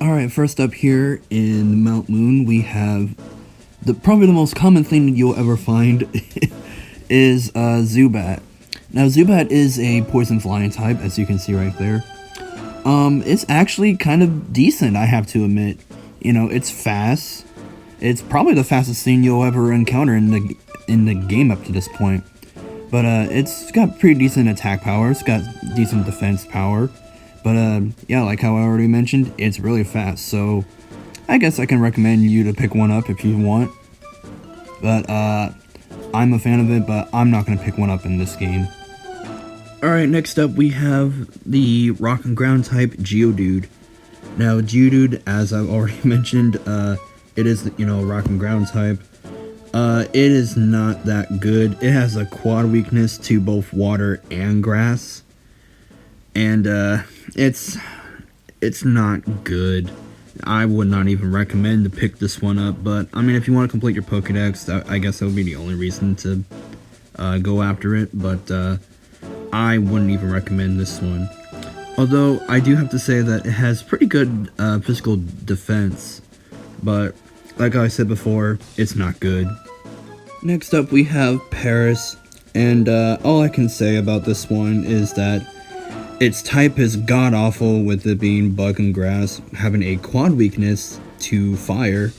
Alright, first up here in Mount Moon, we have probably the most common thing you'll ever find is Zubat. Now, Zubat is a poison flying type, as you can see right there. It's actually kind of decent, I have to admit. You know, it's fast. It's probably the fastest thing you'll ever encounter in the game up to this point. But it's got pretty decent attack power. It's got decent defense power. But yeah, like how I already mentioned, it's really fast. So I guess I can recommend you to pick one up if you want. But I'm a fan of it, but I'm not going to pick one up in this game. Alright, next up we have the Rock and Ground type Geodude. Now, Geodude, as I've already mentioned, it is, you know, Rock and Ground type. It is not that good. It has a quad weakness to both water and grass. And, it's not good. I would not even recommend to pick this one up, but, I mean, if you want to complete your Pokédex, I guess that would be the only reason to, go after it, but, I wouldn't even recommend this one. Although, I do have to say that it has pretty good, physical defense, but, like I said before, it's not good. Next up, we have Paris, and, all I can say about this one is that its type is god-awful, with it being bug and grass, having a quad weakness to fire,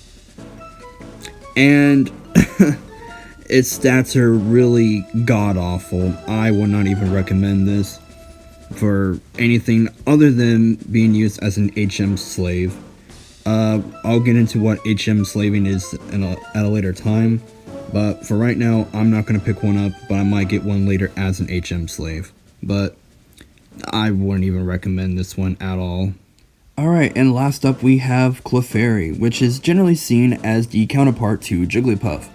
and its stats are really god-awful. I would not even recommend this for anything other than being used as an HM slave. I'll get into what HM slaving is at a later time, but for right now, I'm not going to pick one up, but I might get one later as an HM slave. But I wouldn't even recommend this one at all. Alright, and last up we have Clefairy, which is generally seen as the counterpart to Jigglypuff.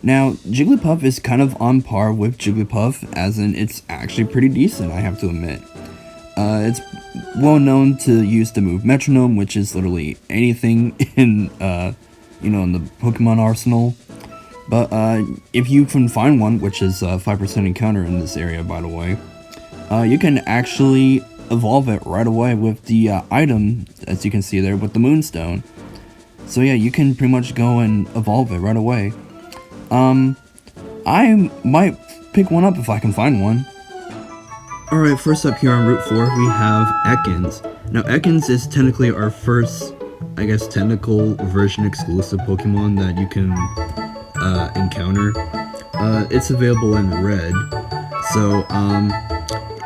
Now, Jigglypuff is kind of on par with Jigglypuff, as in it's actually pretty decent, I have to admit. It's well known to use the move Metronome, which is literally anything in, in the Pokemon arsenal. But if you can find one, which is 5% encounter in this area, by the way, you can actually evolve it right away with the item, as you can see there, with the Moonstone. So yeah, you can pretty much go and evolve it right away. I might pick one up if I can find one. Alright, first up here on Route 4, we have Ekans. Now, Ekans is technically our first, I guess, technical version exclusive Pokemon that you can encounter. It's available in red. So,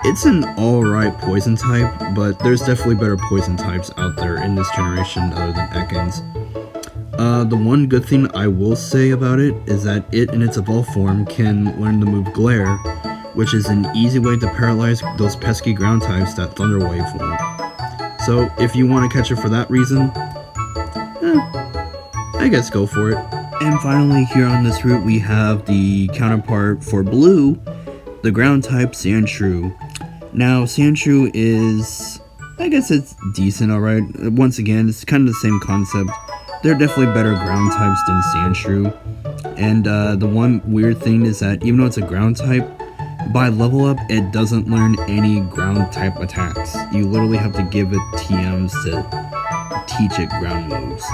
it's an alright poison type, but there's definitely better poison types out there in this generation other than Ekans. The one good thing I will say about it is that it, in its evolved form, can learn the move Glare, which is an easy way to paralyze those pesky ground types that Thunder Wave won't. So, if you want to catch it for that reason, I guess go for it. And finally, here on this route, we have the counterpart for Blue, the ground type Sandshrew. Now, Sandshrew is, I guess it's decent, alright. Once again, it's kind of the same concept. There are definitely better ground types than Sandshrew. And the one weird thing is that even though it's a ground type, by level up, it doesn't learn any ground type attacks. You literally have to give it TMs to teach it ground moves.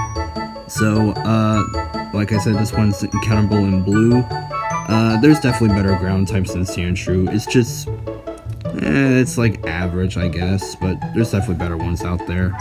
So, like I said, this one's encounterable in Blue. There's definitely better ground types than Sandshrew. It's just, it's like average, I guess, but there's definitely better ones out there.